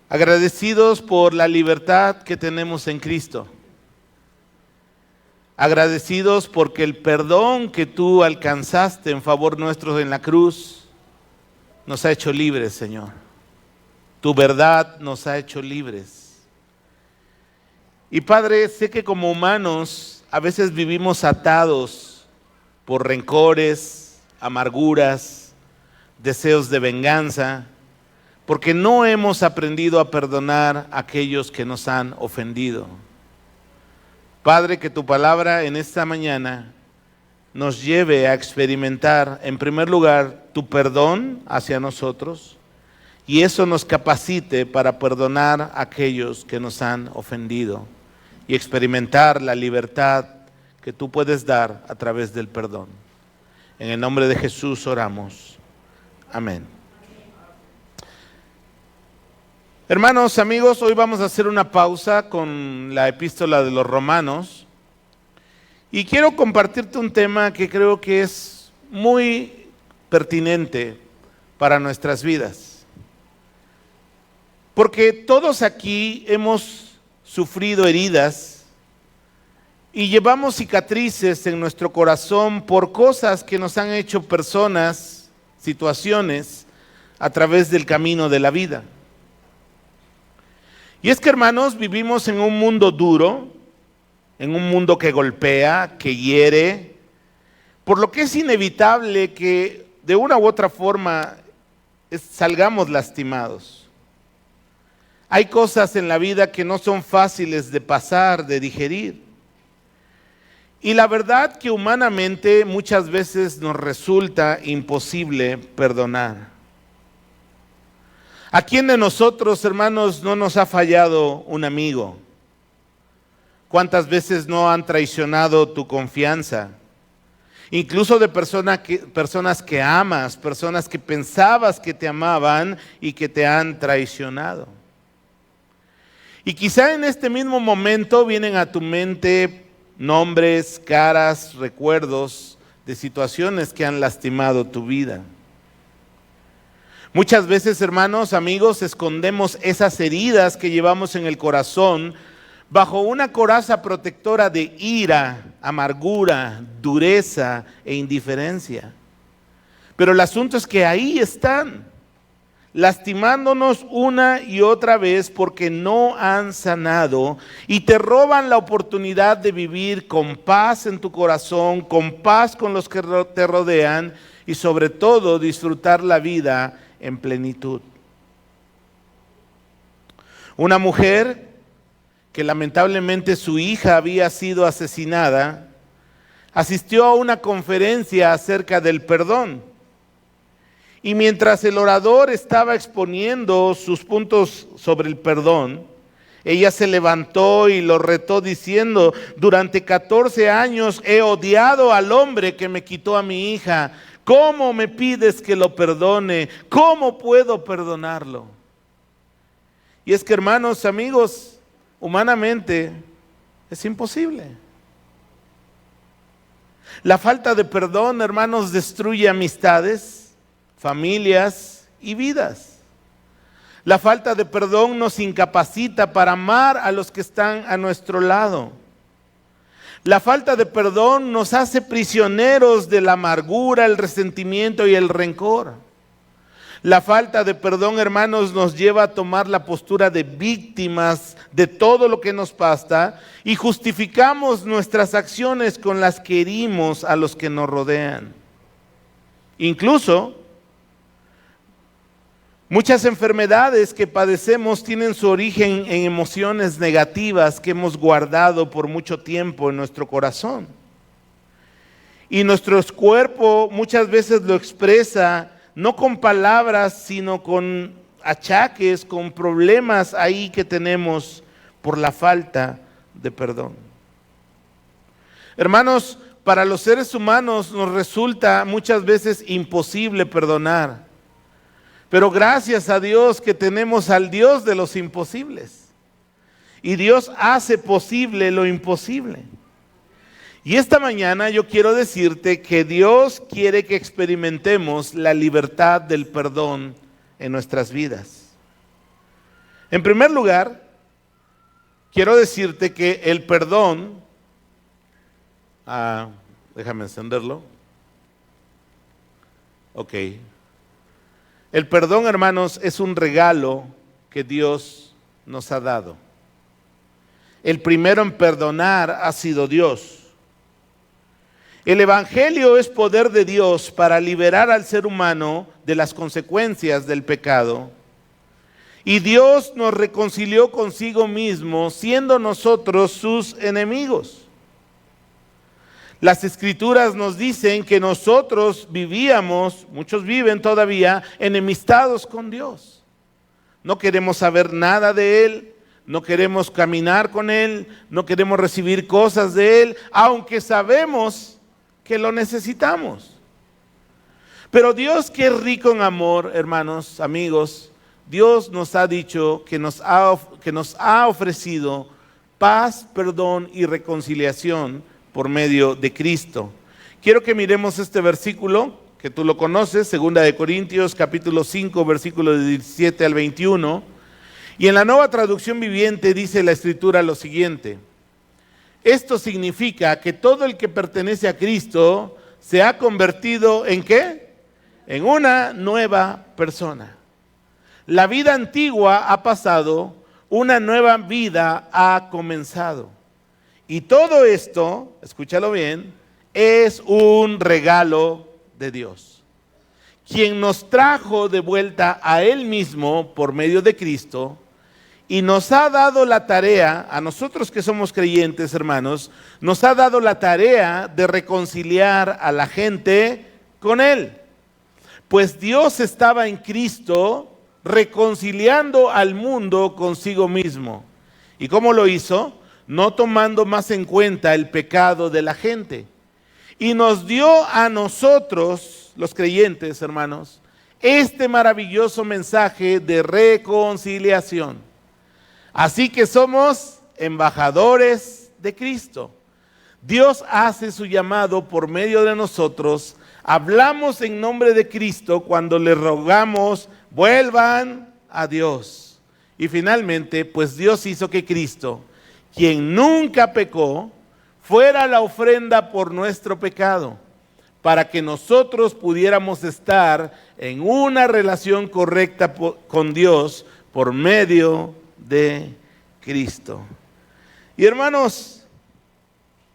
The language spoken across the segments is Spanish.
Agradecidos por la libertad que tenemos en Cristo. Agradecidos porque el perdón que tú alcanzaste en favor nuestro en la cruz nos ha hecho libres, Señor. Tu verdad nos ha hecho libres. Y Padre, sé que como humanos a veces vivimos atados por rencores, amarguras, deseos de venganza, porque no hemos aprendido a perdonar a aquellos que nos han ofendido. Padre, que tu palabra en esta mañana nos lleve a experimentar, en primer lugar, tu perdón hacia nosotros, y eso nos capacite para perdonar a aquellos que nos han ofendido y experimentar la libertad que tú puedes dar a través del perdón. En el nombre de Jesús oramos. Amén. Hermanos, amigos, hoy vamos a hacer una pausa con la epístola de los Romanos y quiero compartirte un tema que creo que es muy pertinente para nuestras vidas. Porque todos aquí hemos sufrido heridas y llevamos cicatrices en nuestro corazón por cosas que nos han hecho personas, situaciones, a través del camino de la vida. Y es que, hermanos, vivimos en un mundo duro, en un mundo que golpea, que hiere, por lo que es inevitable que de una u otra forma salgamos lastimados. Hay cosas en la vida que no son fáciles de pasar, de digerir. Y la verdad que humanamente muchas veces nos resulta imposible perdonar. ¿A quién de nosotros, hermanos, no nos ha fallado un amigo? ¿Cuántas veces no han traicionado tu confianza? Incluso de personas que amas, personas que pensabas que te amaban y que te han traicionado. Y quizá en este mismo momento vienen a tu mente nombres, caras, recuerdos de situaciones que han lastimado tu vida. Muchas veces, hermanos, amigos, escondemos esas heridas que llevamos en el corazón bajo una coraza protectora de ira, amargura, dureza e indiferencia. Pero el asunto es que ahí están, lastimándonos una y otra vez porque no han sanado y te roban la oportunidad de vivir con paz en tu corazón, con paz con los que te rodean y sobre todo disfrutar la vida en plenitud. Una mujer que lamentablemente su hija había sido asesinada, asistió a una conferencia acerca del perdón. Y mientras el orador estaba exponiendo sus puntos sobre el perdón, ella se levantó y lo retó diciendo: durante 14 años he odiado al hombre que me quitó a mi hija. ¿Cómo me pides que lo perdone? ¿Cómo puedo perdonarlo? Y es que, hermanos, amigos, humanamente es imposible. La falta de perdón, hermanos, destruye amistades, familias y vidas. La falta de perdón nos incapacita para amar a los que están a nuestro lado. La falta de perdón nos hace prisioneros de la amargura, el resentimiento y el rencor. La falta de perdón, hermanos, nos lleva a tomar la postura de víctimas de todo lo que nos pasa y justificamos nuestras acciones con las que herimos a los que nos rodean. Incluso, muchas enfermedades que padecemos tienen su origen en emociones negativas que hemos guardado por mucho tiempo en nuestro corazón. Y nuestro cuerpo muchas veces lo expresa no con palabras, sino con achaques, con problemas ahí que tenemos por la falta de perdón. Hermanos, para los seres humanos nos resulta muchas veces imposible perdonar. Pero gracias a Dios que tenemos al Dios de los imposibles. Y Dios hace posible lo imposible. Y esta mañana yo quiero decirte que Dios quiere que experimentemos la libertad del perdón en nuestras vidas. En primer lugar, quiero decirte que el perdón, déjame encenderlo. Ok. El perdón, hermanos, es un regalo que Dios nos ha dado. El primero en perdonar ha sido Dios. El Evangelio es poder de Dios para liberar al ser humano de las consecuencias del pecado. Y Dios nos reconcilió consigo mismo, siendo nosotros sus enemigos. Las Escrituras nos dicen que nosotros vivíamos, muchos viven todavía, enemistados con Dios. No queremos saber nada de Él, no queremos caminar con Él, no queremos recibir cosas de Él, aunque sabemos que lo necesitamos. Pero Dios, que es rico en amor, hermanos, amigos, Dios nos ha dicho que nos ha ofrecido paz, perdón y reconciliación por medio de Cristo. Quiero que miremos este versículo, que tú lo conoces, 2 de Corintios capítulo 5, versículos de 17 al 21. Y en la Nueva Traducción Viviente dice la Escritura lo siguiente: esto significa que todo el que pertenece a Cristo se ha convertido ¿en qué? En una nueva persona. La vida antigua ha pasado, una nueva vida ha comenzado. Y todo esto, escúchalo bien, es un regalo de Dios, quien nos trajo de vuelta a Él mismo por medio de Cristo y nos ha dado la tarea, a nosotros que somos creyentes, hermanos, nos ha dado la tarea de reconciliar a la gente con Él. Pues Dios estaba en Cristo reconciliando al mundo consigo mismo. ¿Y cómo lo hizo? No tomando más en cuenta el pecado de la gente. Y nos dio a nosotros, los creyentes, hermanos, este maravilloso mensaje de reconciliación. Así que somos embajadores de Cristo. Dios hace su llamado por medio de nosotros. Hablamos en nombre de Cristo cuando le rogamos, vuelvan a Dios. Y finalmente, pues Dios hizo que Cristo, quien nunca pecó, fuera la ofrenda por nuestro pecado, para que nosotros pudiéramos estar en una relación correcta con Dios por medio de Cristo. Y hermanos,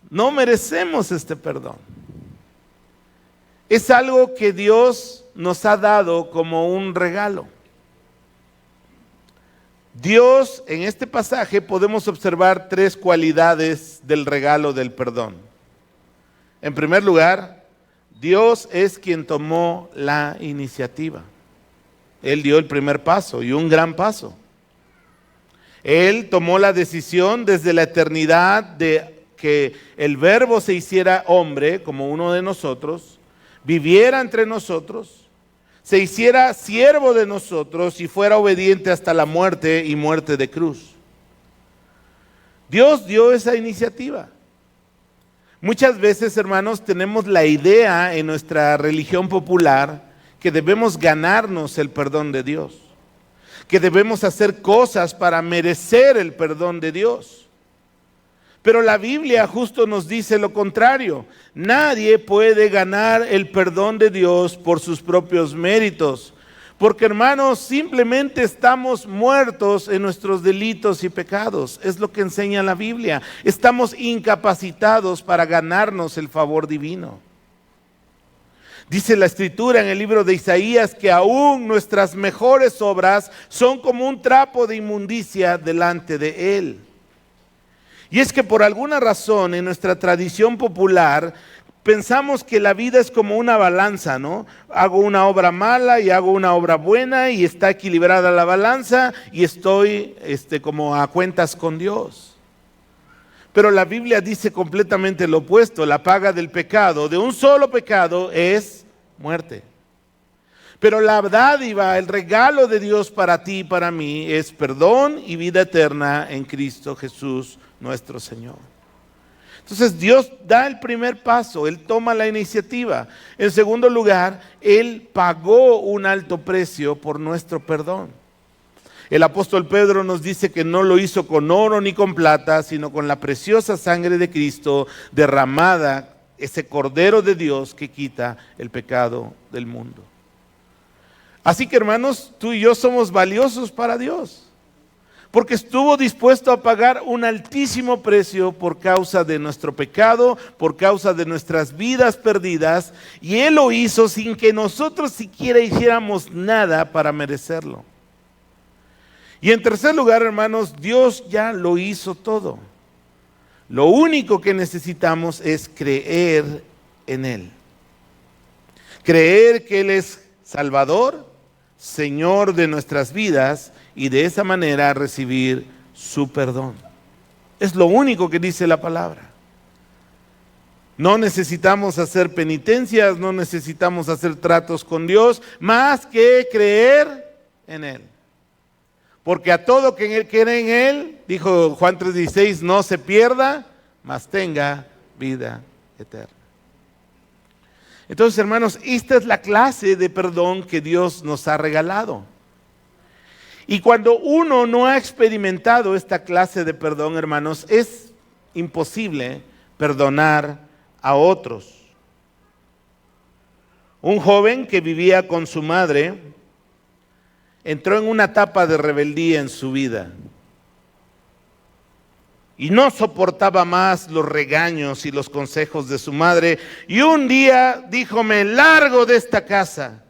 no merecemos este perdón. Es algo que Dios nos ha dado como un regalo. Dios, en este pasaje podemos observar tres cualidades del regalo del perdón. En primer lugar, Dios es quien tomó la iniciativa. Él dio el primer paso y un gran paso. Él tomó la decisión desde la eternidad de que el Verbo se hiciera hombre como uno de nosotros, viviera entre nosotros, se hiciera siervo de nosotros y fuera obediente hasta la muerte y muerte de cruz. Dios dio esa iniciativa. Muchas veces, hermanos, tenemos la idea en nuestra religión popular que debemos ganarnos el perdón de Dios, que debemos hacer cosas para merecer el perdón de Dios. Pero la Biblia justo nos dice lo contrario. Nadie puede ganar el perdón de Dios por sus propios méritos. Porque, hermanos, simplemente estamos muertos en nuestros delitos y pecados. Es lo que enseña la Biblia. Estamos incapacitados para ganarnos el favor divino. Dice la Escritura en el libro de Isaías que aún nuestras mejores obras son como un trapo de inmundicia delante de Él. Y es que por alguna razón en nuestra tradición popular pensamos que la vida es como una balanza, ¿no? Hago una obra mala y hago una obra buena y está equilibrada la balanza y estoy como a cuentas con Dios. Pero la Biblia dice completamente lo opuesto. La paga del pecado, de un solo pecado, es muerte. Pero la dádiva, el regalo de Dios para ti y para mí es perdón y vida eterna en Cristo Jesús nuestro Señor. Entonces Dios da el primer paso, Él toma la iniciativa. En segundo lugar, Él pagó un alto precio por nuestro perdón. El apóstol Pedro nos dice que no lo hizo con oro ni con plata, sino con la preciosa sangre de Cristo derramada, ese Cordero de Dios que quita el pecado del mundo. Así que, hermanos, tú y yo somos valiosos para Dios, porque estuvo dispuesto a pagar un altísimo precio por causa de nuestro pecado, por causa de nuestras vidas perdidas, y Él lo hizo sin que nosotros siquiera hiciéramos nada para merecerlo. Y en tercer lugar, hermanos, Dios ya lo hizo todo. Lo único que necesitamos es creer en Él. Creer que Él es Salvador, Señor de nuestras vidas, y de esa manera recibir su perdón. Es lo único que dice la palabra. No necesitamos hacer penitencias, no necesitamos hacer tratos con Dios, más que creer en Él. Porque a todo que cree en Él, dijo Juan 3:16, no se pierda, mas tenga vida eterna. Entonces, hermanos, esta es la clase de perdón que Dios nos ha regalado. Y cuando uno no ha experimentado esta clase de perdón, hermanos, es imposible perdonar a otros. Un joven que vivía con su madre entró en una etapa de rebeldía en su vida y no soportaba más los regaños y los consejos de su madre, y un día dijo: me largo de esta casa.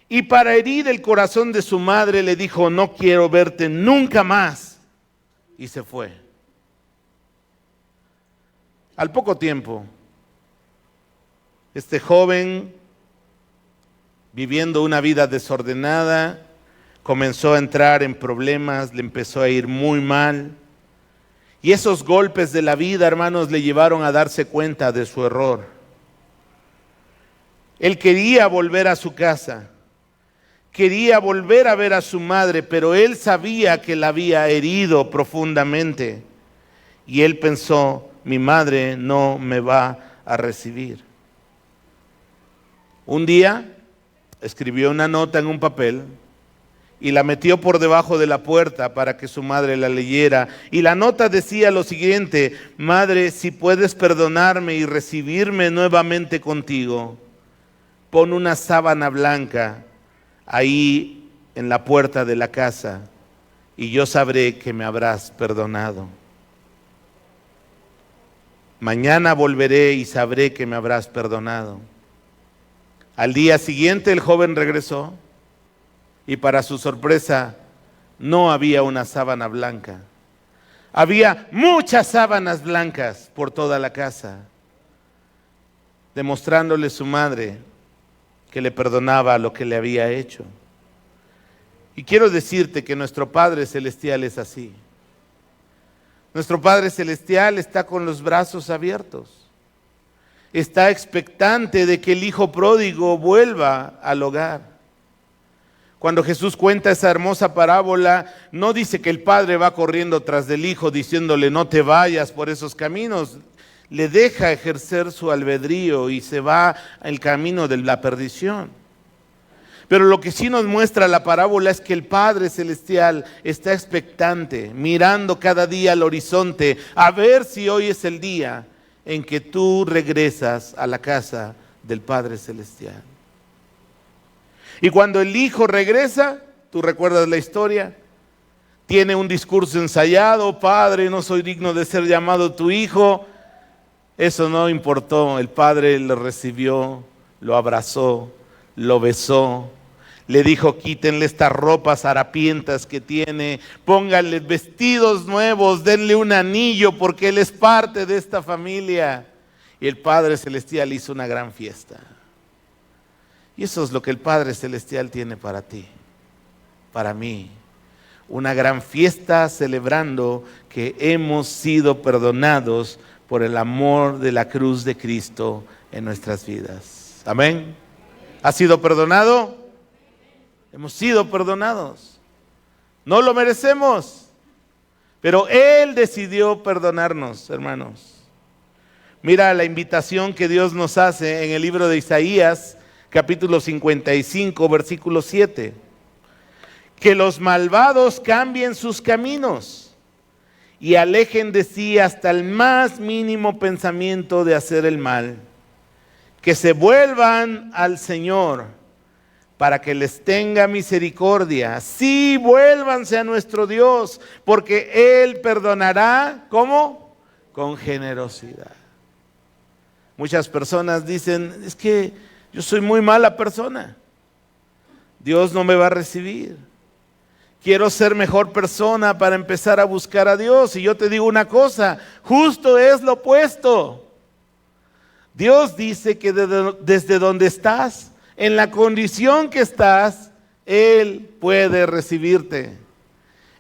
Y para herir el corazón de su madre le dijo: no quiero verte nunca más, y se fue. Al poco tiempo, este joven, viviendo una vida desordenada, comenzó a entrar en problemas, le empezó a ir muy mal. Y esos golpes de la vida, hermanos, le llevaron a darse cuenta de su error. Él quería volver a su casa, quería volver a ver a su madre, pero él sabía que la había herido profundamente. Y él pensó: mi madre no me va a recibir. Un día escribió una nota en un papel y la metió por debajo de la puerta para que su madre la leyera. Y la nota decía lo siguiente: madre, si puedes perdonarme y recibirme nuevamente contigo, pon una sábana blanca ahí en la puerta de la casa y yo sabré que me habrás perdonado. Mañana volveré y sabré que me habrás perdonado. Al día siguiente el joven regresó y para su sorpresa no había una sábana blanca. Había muchas sábanas blancas por toda la casa, demostrándole su madre que le perdonaba lo que le había hecho. Y quiero decirte que nuestro Padre Celestial es así. Nuestro Padre Celestial está con los brazos abiertos. Está expectante de que el hijo pródigo vuelva al hogar. Cuando Jesús cuenta esa hermosa parábola, no dice que el padre va corriendo tras del hijo diciéndole: no te vayas por esos caminos. Le deja ejercer su albedrío y se va al camino de la perdición. Pero lo que sí nos muestra la parábola es que el Padre Celestial está expectante, mirando cada día al horizonte, a ver si hoy es el día en que tú regresas a la casa del Padre Celestial. Y cuando el hijo regresa, tú recuerdas la historia, tiene un discurso ensayado: padre, no soy digno de ser llamado tu hijo. Eso no importó, el padre lo recibió, lo abrazó, lo besó, le dijo: quítenle estas ropas harapientas que tiene, pónganle vestidos nuevos, denle un anillo porque él es parte de esta familia. Y el Padre Celestial hizo una gran fiesta. Y eso es lo que el Padre Celestial tiene para ti, para mí. Una gran fiesta celebrando que hemos sido perdonados por el amor de la cruz de Cristo en nuestras vidas. Amén. ¿Has sido perdonado? Hemos sido perdonados. No lo merecemos, pero Él decidió perdonarnos, hermanos. Mira la invitación que Dios nos hace en el libro de Isaías, capítulo 55, versículo 7. Que los malvados cambien sus caminos y alejen de sí hasta el más mínimo pensamiento de hacer el mal. Que se vuelvan al Señor para que les tenga misericordia. Sí, vuélvanse a nuestro Dios, porque Él perdonará, ¿cómo? Con generosidad. Muchas personas dicen, es que yo soy muy mala persona. Dios no me va a recibir. Quiero ser mejor persona para empezar a buscar a Dios. Y yo te digo una cosa, justo es lo opuesto. Dios dice que desde donde estás, en la condición que estás, Él puede recibirte.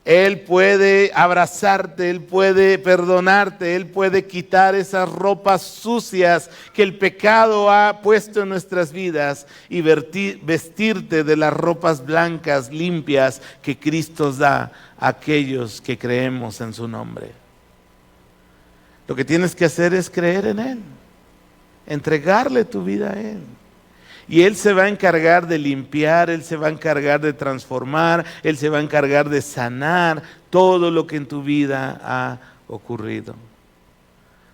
Él puede abrazarte, Él puede perdonarte, Él puede quitar esas ropas sucias que el pecado ha puesto en nuestras vidas y vestirte de las ropas blancas, limpias que Cristo da a aquellos que creemos en su nombre. Lo que tienes que hacer es creer en Él, entregarle tu vida a Él. Y Él se va a encargar de limpiar, Él se va a encargar de transformar, Él se va a encargar de sanar todo lo que en tu vida ha ocurrido.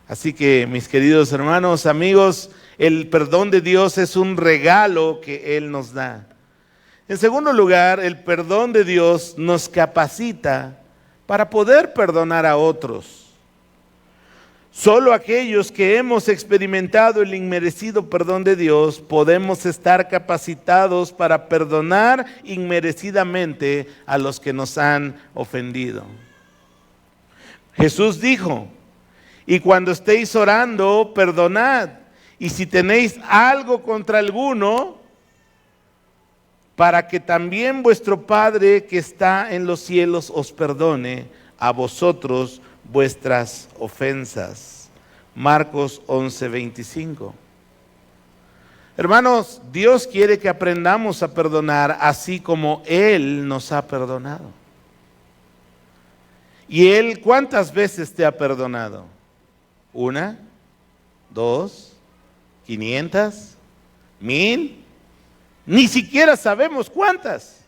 Así que, mis queridos hermanos, amigos, el perdón de Dios es un regalo que Él nos da. En segundo lugar, el perdón de Dios nos capacita para poder perdonar a otros. Solo aquellos que hemos experimentado el inmerecido perdón de Dios podemos estar capacitados para perdonar inmerecidamente a los que nos han ofendido. Jesús dijo, y cuando estéis orando, perdonad, y si tenéis algo contra alguno, para que también vuestro Padre que está en los cielos os perdone a vosotros vuestras ofensas. Marcos 11:25. Hermanos, Dios quiere que aprendamos a perdonar así como Él nos ha perdonado. ¿Y Él cuántas veces te ha perdonado? ¿1, 2, 500, 1000? Ni siquiera sabemos cuántas.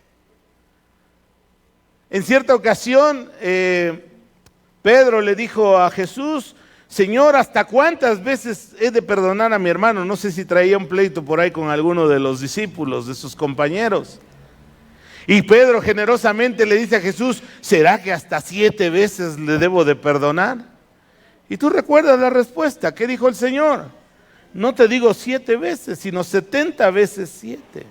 En cierta ocasión, Pedro le dijo a Jesús, Señor, ¿hasta cuántas veces he de perdonar a mi hermano? No sé si traía un pleito por ahí con alguno de los discípulos, de sus compañeros. Y Pedro generosamente le dice a Jesús, ¿será que hasta 7 veces le debo de perdonar? Y tú recuerdas la respuesta, ¿qué dijo el Señor? No te digo 7 veces, sino 70 veces 7.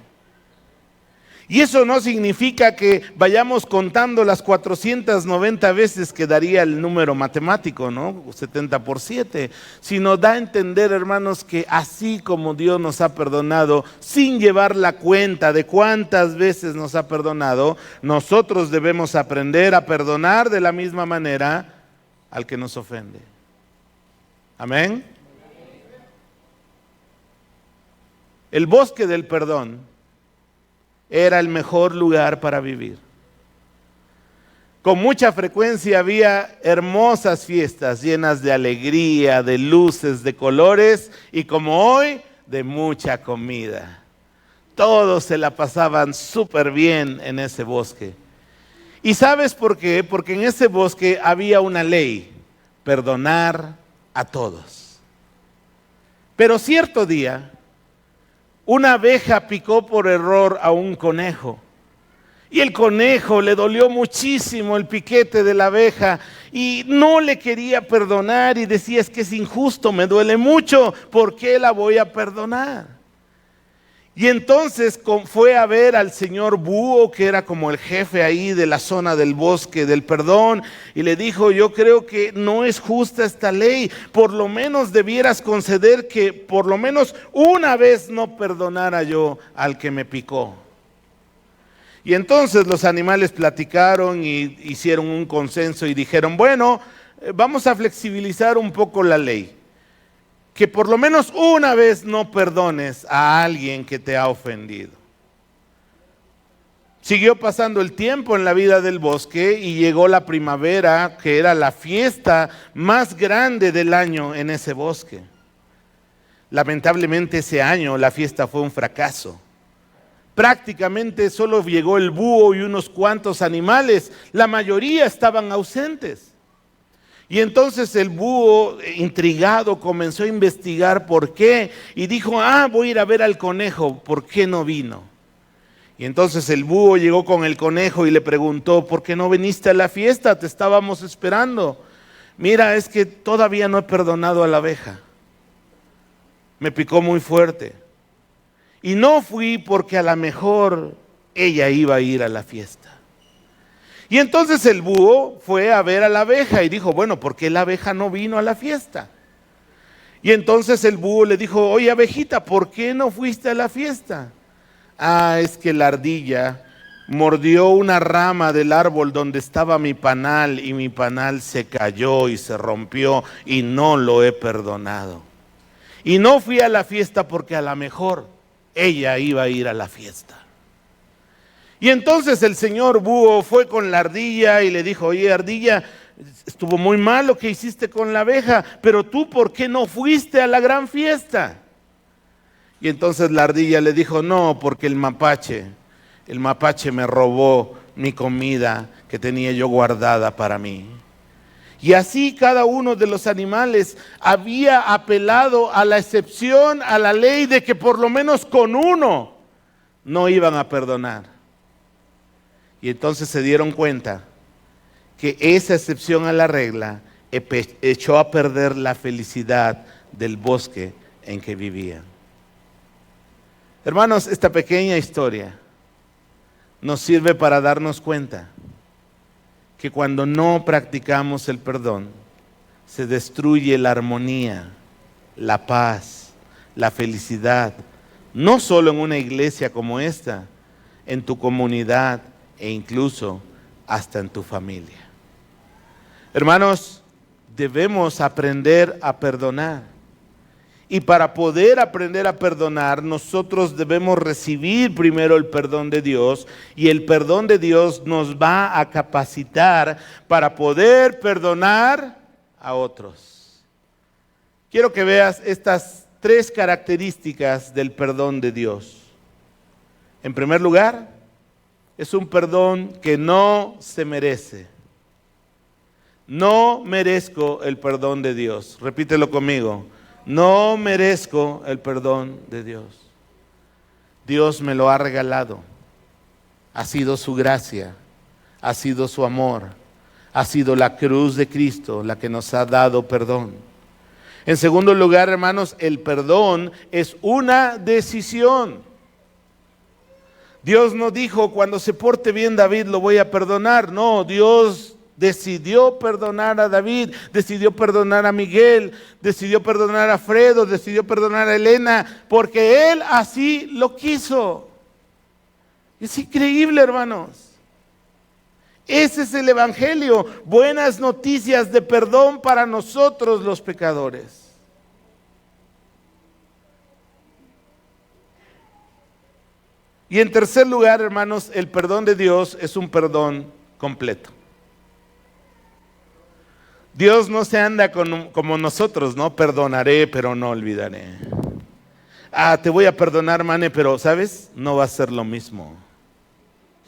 Y eso no significa que vayamos contando las 490 veces que daría el número matemático, ¿no? 70 por 7, sino da a entender, hermanos, que así como Dios nos ha perdonado, sin llevar la cuenta de cuántas veces nos ha perdonado, nosotros debemos aprender a perdonar de la misma manera al que nos ofende. Amén. El bosque del perdón era el mejor lugar para vivir. Con mucha frecuencia había hermosas fiestas llenas de alegría, de luces, de colores y como hoy, de mucha comida. Todos se la pasaban súper bien en ese bosque. ¿Y sabes por qué? Porque en ese bosque había una ley, perdonar a todos. Pero cierto día, una abeja picó por error a un conejo y el conejo le dolió muchísimo el piquete de la abeja y no le quería perdonar y decía, es que es injusto, me duele mucho, ¿por qué la voy a perdonar? Y entonces fue a ver al señor Búho, que era como el jefe ahí de la zona del bosque del perdón, y le dijo, yo creo que no es justa esta ley, por lo menos debieras conceder que por lo menos una vez no perdonara yo al que me picó. Y entonces los animales platicaron y hicieron un consenso y dijeron, bueno, vamos a flexibilizar un poco la ley. Que por lo menos una vez no perdones a alguien que te ha ofendido. Siguió pasando el tiempo en la vida del bosque y llegó la primavera, que era la fiesta más grande del año en ese bosque. Lamentablemente ese año la fiesta fue un fracaso. Prácticamente solo llegó el búho y unos cuantos animales. La mayoría estaban ausentes. Y entonces el búho, intrigado, comenzó a investigar por qué. Y dijo, voy a ir a ver al conejo, ¿por qué no vino? Y entonces el búho llegó con el conejo y le preguntó, ¿por qué no viniste a la fiesta? Te estábamos esperando. Mira, es que todavía no he perdonado a la abeja. Me picó muy fuerte. Y no fui porque a lo mejor ella iba a ir a la fiesta. Y entonces el búho fue a ver a la abeja y dijo, bueno, ¿por qué la abeja no vino a la fiesta? Y entonces el búho le dijo, oye abejita, ¿por qué no fuiste a la fiesta? Es que la ardilla mordió una rama del árbol donde estaba mi panal y mi panal se cayó y se rompió y no lo he perdonado. Y no fui a la fiesta porque a lo mejor ella iba a ir a la fiesta. Y entonces el señor búho fue con la ardilla y le dijo, oye ardilla, estuvo muy mal lo que hiciste con la abeja, pero tú ¿por qué no fuiste a la gran fiesta? Y entonces la ardilla le dijo, no, porque el mapache me robó mi comida que tenía yo guardada para mí. Y así cada uno de los animales había apelado a la excepción, a la ley de que por lo menos con uno no iban a perdonar. Y entonces se dieron cuenta que esa excepción a la regla echó a perder la felicidad del bosque en que vivían. Hermanos, esta pequeña historia nos sirve para darnos cuenta que cuando no practicamos el perdón, se destruye la armonía, la paz, la felicidad, no solo en una iglesia como esta, en tu comunidad e incluso hasta en tu familia. Hermanos, debemos aprender a perdonar. Y para poder aprender a perdonar, nosotros debemos recibir primero el perdón de Dios, y el perdón de Dios nos va a capacitar para poder perdonar a otros. Quiero que veas estas 3 características del perdón de Dios. En primer lugar, es un perdón que no se merece. No merezco el perdón de Dios. Repítelo conmigo. No merezco el perdón de Dios. Dios me lo ha regalado. Ha sido su gracia, ha sido su amor, ha sido la cruz de Cristo la que nos ha dado perdón. En segundo lugar, hermanos, el perdón es una decisión. Dios no dijo, cuando se porte bien David lo voy a perdonar. No, Dios decidió perdonar a David, decidió perdonar a Miguel, decidió perdonar a Fredo, decidió perdonar a Elena, porque Él así lo quiso. Es increíble, hermanos. Ese es el Evangelio, buenas noticias de perdón para nosotros los pecadores. Y en tercer lugar, hermanos, el perdón de Dios es un perdón completo. Dios no se anda como nosotros, ¿no? Perdonaré, pero no olvidaré. Te voy a perdonar, mane, pero ¿sabes? No va a ser lo mismo,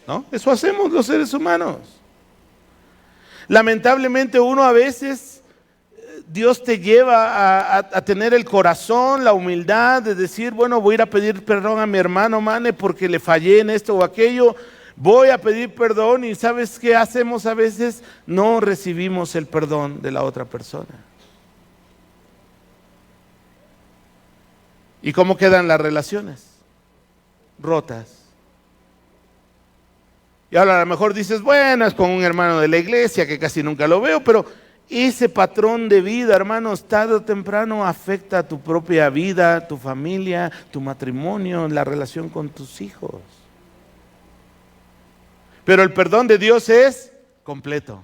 ¿no? Eso hacemos los seres humanos. Lamentablemente uno a veces, Dios te lleva a tener el corazón, la humildad de decir, bueno, voy a ir a pedir perdón a mi hermano, mane, porque le fallé en esto o aquello. Voy a pedir perdón y ¿sabes qué hacemos a veces? No recibimos el perdón de la otra persona. ¿Y cómo quedan las relaciones? Rotas. Y ahora a lo mejor dices, bueno, es con un hermano de la iglesia que casi nunca lo veo, pero ese patrón de vida, hermanos, tarde o temprano afecta a tu propia vida, tu familia, tu matrimonio, la relación con tus hijos. Pero el perdón de Dios es completo.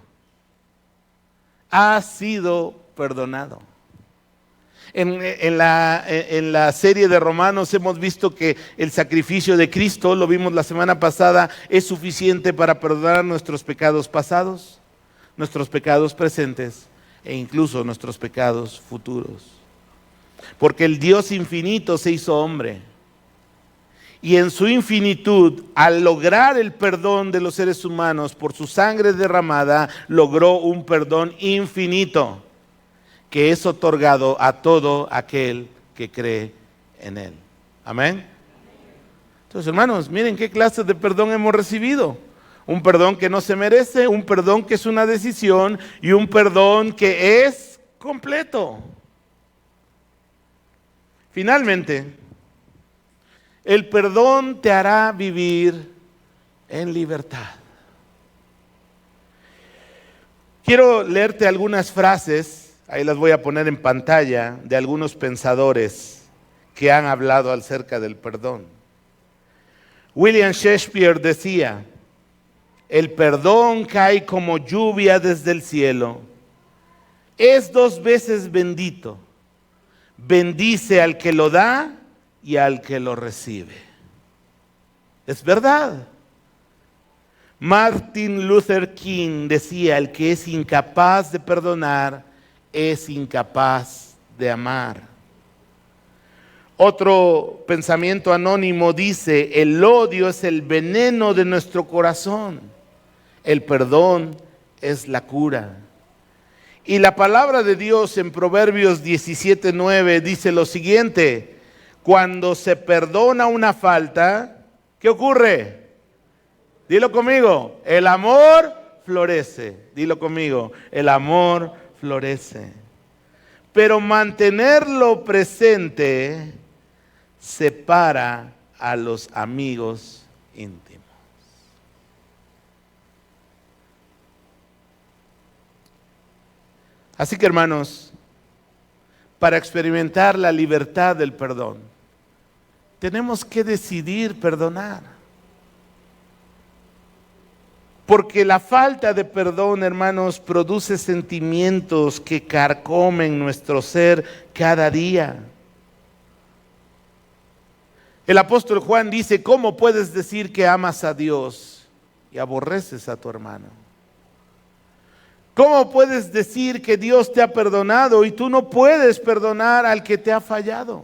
Ha sido perdonado. En la serie de Romanos hemos visto que el sacrificio de Cristo, lo vimos la semana pasada, es suficiente para perdonar nuestros pecados pasados, nuestros pecados presentes e incluso nuestros pecados futuros. Porque el Dios infinito se hizo hombre. Y en su infinitud, al lograr el perdón de los seres humanos por su sangre derramada, logró un perdón infinito que es otorgado a todo aquel que cree en Él. Amén. Entonces, hermanos, miren qué clase de perdón hemos recibido. Un perdón que no se merece, un perdón que es una decisión y un perdón que es completo. Finalmente, el perdón te hará vivir en libertad. Quiero leerte algunas frases, ahí las voy a poner en pantalla, de algunos pensadores que han hablado acerca del perdón. William Shakespeare decía: el perdón cae como lluvia desde el cielo, es 2 veces bendito, bendice al que lo da y al que lo recibe. Es verdad. Martin Luther King decía: el que es incapaz de perdonar es incapaz de amar. Otro pensamiento anónimo dice: el odio es el veneno de nuestro corazón, el perdón es la cura. Y la palabra de Dios en Proverbios 17:9 dice lo siguiente: cuando se perdona una falta, ¿qué ocurre? Dilo conmigo, el amor florece. Dilo conmigo, el amor florece. Pero mantenerlo presente separa a los amigos íntimos. Así que, hermanos, para experimentar la libertad del perdón, tenemos que decidir perdonar. Porque la falta de perdón, hermanos, produce sentimientos que carcomen nuestro ser cada día. El apóstol Juan dice: ¿cómo puedes decir que amas a Dios y aborreces a tu hermano? ¿Cómo puedes decir que Dios te ha perdonado y tú no puedes perdonar al que te ha fallado?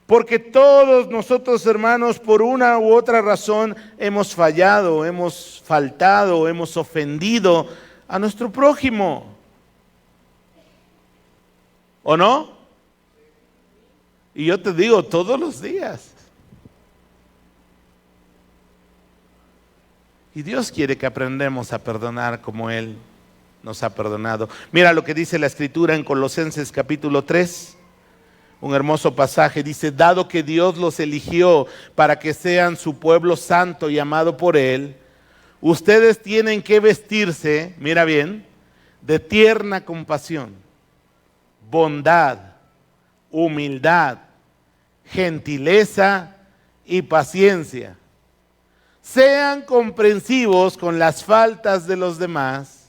Porque todos nosotros, hermanos, por una u otra razón hemos fallado, hemos faltado, hemos ofendido a nuestro prójimo. ¿O no? Y yo te digo, todos los días. Y Dios quiere que aprendamos a perdonar como Él nos ha perdonado. Mira lo que dice la Escritura en Colosenses capítulo 3. Un hermoso pasaje, dice: dado que Dios los eligió para que sean su pueblo santo y amado por Él, ustedes tienen que vestirse, mira bien, de tierna compasión, bondad, humildad, gentileza y paciencia. Sean comprensivos con las faltas de los demás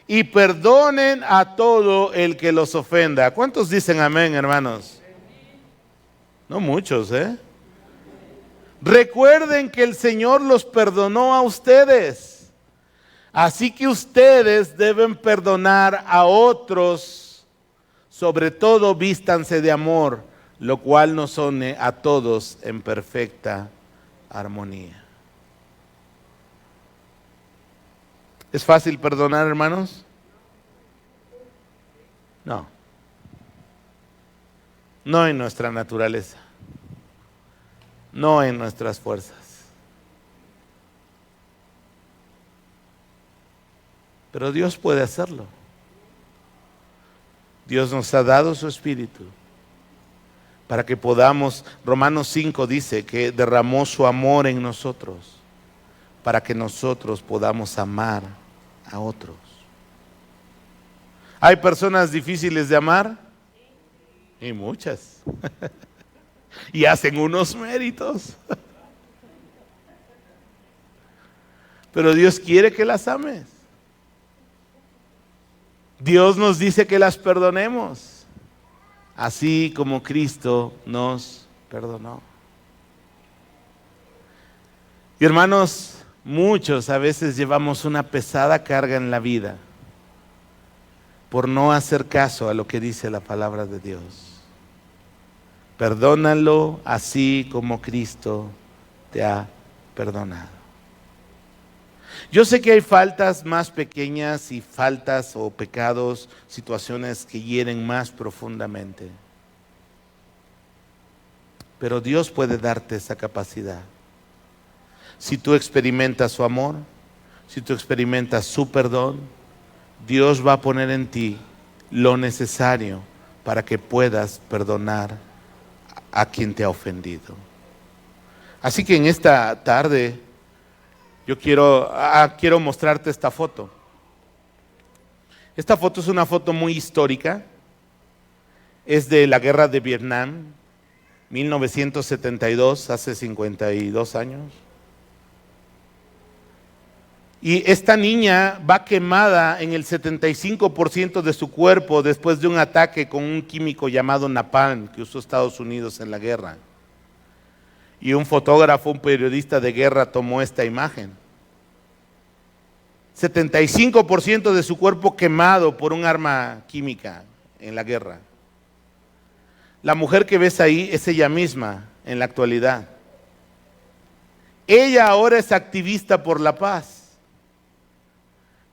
y perdonen a todo el que los ofenda. ¿Cuántos dicen amén, hermanos? No muchos, ¿eh? Recuerden que el Señor los perdonó a ustedes. Así que ustedes deben perdonar a otros. Sobre todo vístanse de amor, lo cual nos une a todos en perfecta armonía. ¿Es fácil perdonar, hermanos? No. No en nuestra naturaleza, no en nuestras fuerzas. Pero Dios puede hacerlo. Dios nos ha dado su Espíritu para que podamos. Romanos 5 dice que derramó su amor en nosotros para que nosotros podamos amar a otros. ¿Hay personas difíciles de amar? Y muchas. Y hacen unos méritos. Pero Dios quiere que las ames. Dios nos dice que las perdonemos, así como Cristo nos perdonó. Y hermanos, muchos a veces llevamos una pesada carga en la vida por no hacer caso a lo que dice la palabra de Dios. Perdónalo así como Cristo te ha perdonado. Yo sé que hay faltas más pequeñas y faltas o pecados, situaciones que hieren más profundamente. Pero Dios puede darte esa capacidad. Si tú experimentas su amor, si tú experimentas su perdón, Dios va a poner en ti lo necesario para que puedas perdonar a quien te ha ofendido. Así que en esta tarde yo quiero mostrarte esta foto. Esta foto es una foto muy histórica. Es de la guerra de Vietnam, 1972, hace 52 años. Y esta niña va quemada en el 75% de su cuerpo después de un ataque con un químico llamado napalm que usó Estados Unidos en la guerra. Y un fotógrafo, un periodista de guerra tomó esta imagen. 75% de su cuerpo quemado por un arma química en la guerra. La mujer que ves ahí es ella misma en la actualidad. Ella ahora es activista por la paz.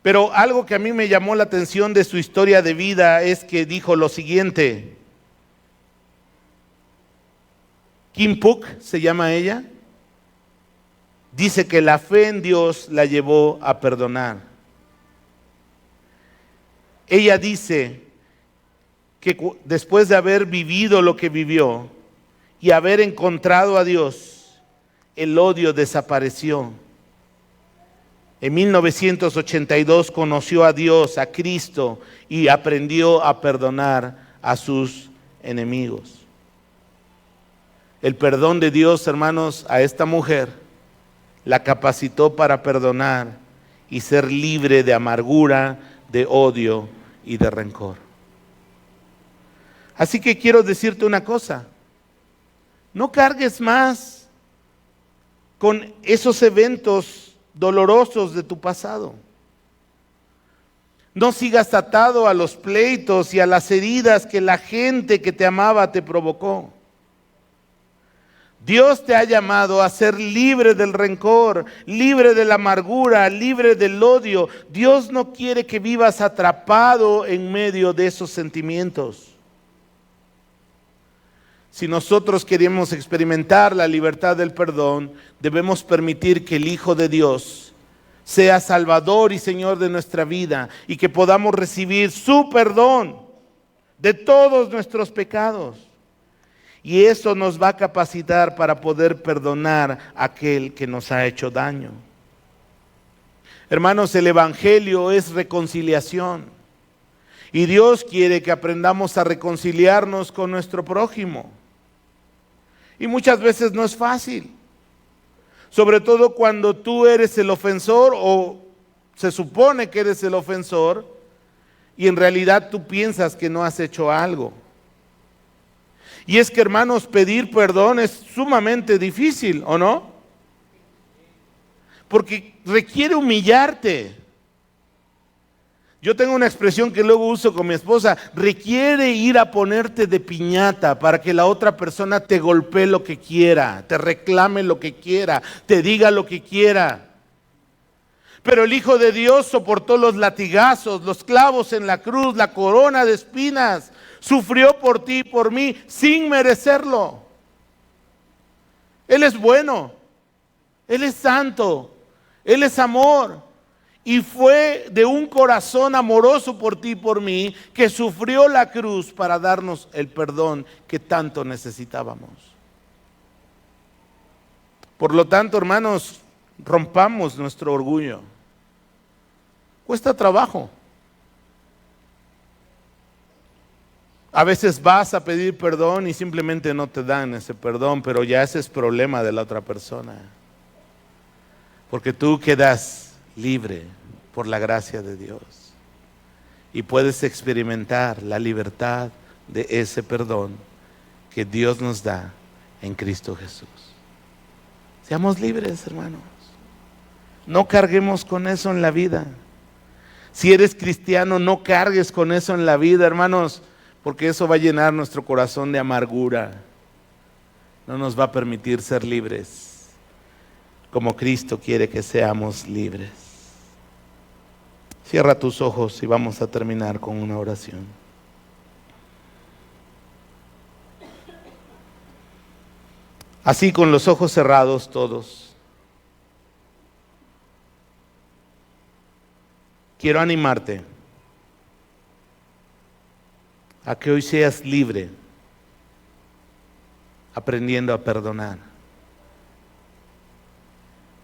Pero algo que a mí me llamó la atención de su historia de vida es que dijo lo siguiente. Kim Phuc se llama ella. Dice que la fe en Dios la llevó a perdonar. Ella dice que después de haber vivido lo que vivió y haber encontrado a Dios, el odio desapareció. En 1982 conoció a Dios, a Cristo, y aprendió a perdonar a sus enemigos. El perdón de Dios, hermanos, a esta mujer la capacitó para perdonar y ser libre de amargura, de odio y de rencor. Así que quiero decirte una cosa: no cargues más con esos eventos dolorosos de tu pasado. No sigas atado a los pleitos y a las heridas que la gente que te amaba te provocó. Dios te ha llamado a ser libre del rencor, libre de la amargura, libre del odio. Dios no quiere que vivas atrapado en medio de esos sentimientos. Si nosotros queremos experimentar la libertad del perdón, debemos permitir que el Hijo de Dios sea Salvador y Señor de nuestra vida y que podamos recibir su perdón de todos nuestros pecados. Y eso nos va a capacitar para poder perdonar a aquel que nos ha hecho daño. Hermanos, el Evangelio es reconciliación. Y Dios quiere que aprendamos a reconciliarnos con nuestro prójimo. Y muchas veces no es fácil. Sobre todo cuando tú eres el ofensor o se supone que eres el ofensor y en realidad tú piensas que no has hecho algo. Y es que, hermanos, pedir perdón es sumamente difícil, ¿o no? Porque requiere humillarte. Yo tengo una expresión que luego uso con mi esposa: requiere ir a ponerte de piñata para que la otra persona te golpee lo que quiera, te reclame lo que quiera, te diga lo que quiera. Pero el Hijo de Dios soportó los latigazos, los clavos en la cruz, la corona de espinas. Sufrió por ti y por mí sin merecerlo. Él es bueno, Él es santo, Él es amor. Y fue de un corazón amoroso por ti y por mí que sufrió la cruz para darnos el perdón que tanto necesitábamos. Por lo tanto, hermanos, rompamos nuestro orgullo. Cuesta trabajo. A veces vas a pedir perdón y simplemente no te dan ese perdón, pero ya ese es problema de la otra persona. Porque tú quedas libre por la gracia de Dios y puedes experimentar la libertad de ese perdón que Dios nos da en Cristo Jesús. Seamos libres, hermanos. No carguemos con eso en la vida. Si eres cristiano, no cargues con eso en la vida, hermanos, porque eso va a llenar nuestro corazón de amargura. no nos va a permitir ser libres como Cristo quiere que seamos libres. Cierra tus ojos y vamos a terminar con una oración. Así, con los ojos cerrados todos, quiero animarte a que hoy seas libre, aprendiendo a perdonar.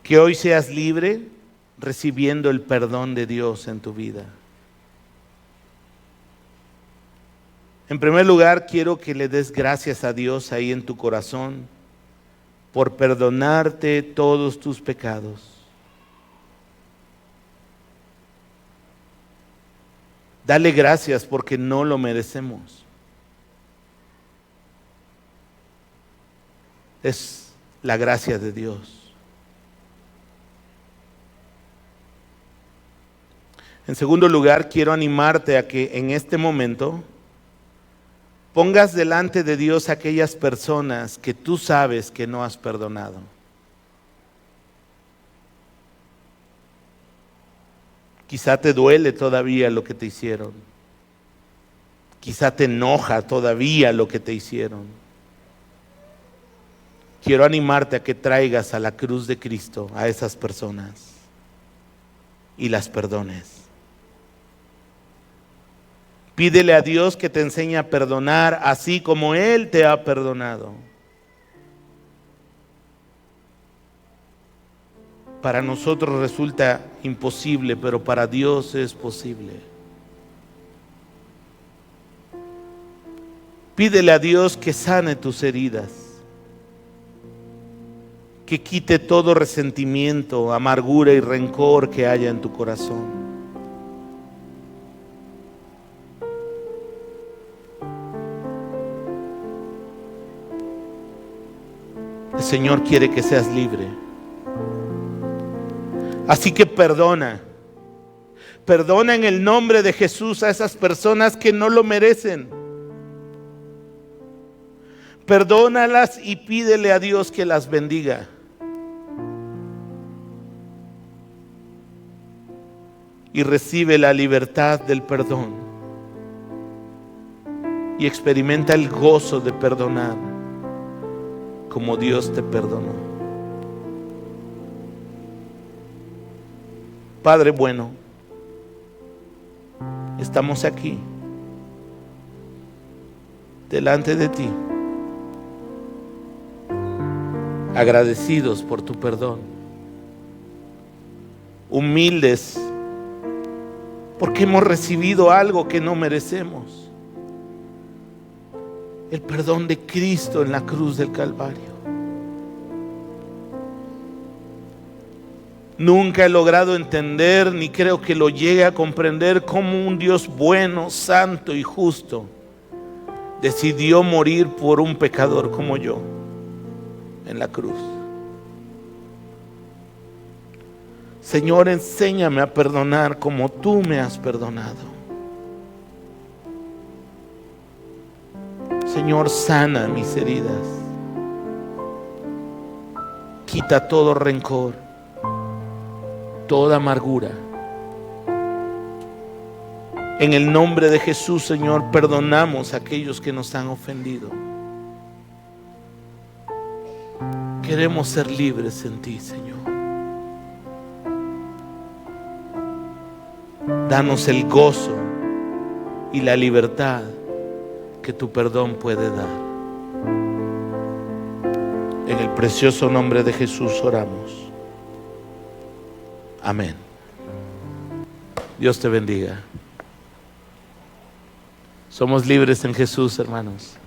Que hoy seas libre, recibiendo el perdón de Dios en tu vida. En primer lugar, quiero que le des gracias a Dios ahí en tu corazón por perdonarte todos tus pecados. Dale gracias porque no lo merecemos. Es la gracia de Dios. En segundo lugar, quiero animarte a que en este momento pongas delante de Dios aquellas personas que tú sabes que no has perdonado. Quizá te duele todavía lo que te hicieron. Quizá te enoja todavía lo que te hicieron. Quiero animarte a que traigas a la cruz de Cristo a esas personas y las perdones. Pídele a Dios que te enseñe a perdonar así como Él te ha perdonado. Para nosotros resulta imposible, pero para Dios es posible. Pídele a Dios que sane tus heridas, que quite todo resentimiento, amargura y rencor que haya en tu corazón. El Señor quiere que seas libre. Así que perdona. Perdona en el nombre de Jesús a esas personas que no lo merecen. Perdónalas y pídele a Dios que las bendiga. Y recibe la libertad del perdón. Y experimenta el gozo de perdonar como Dios te perdonó. Padre bueno, estamos aquí delante de ti, agradecidos por tu perdón, humildes porque hemos recibido algo que no merecemos. El perdón de Cristo en la cruz del Calvario. Nunca he logrado entender, ni creo que lo llegue a comprender, cómo un Dios bueno, santo y justo decidió morir por un pecador como yo en la cruz. Señor, enséñame a perdonar como tú me has perdonado. Señor, sana mis heridas. Quita todo rencor, toda amargura. En el nombre de Jesús, Señor, perdonamos a aquellos que nos han ofendido. Queremos ser libres en ti, Señor. Danos el gozo y la libertad que tu perdón puede dar. En el precioso nombre de Jesús oramos. Amén. Dios te bendiga. Somos libres en Jesús, hermanos.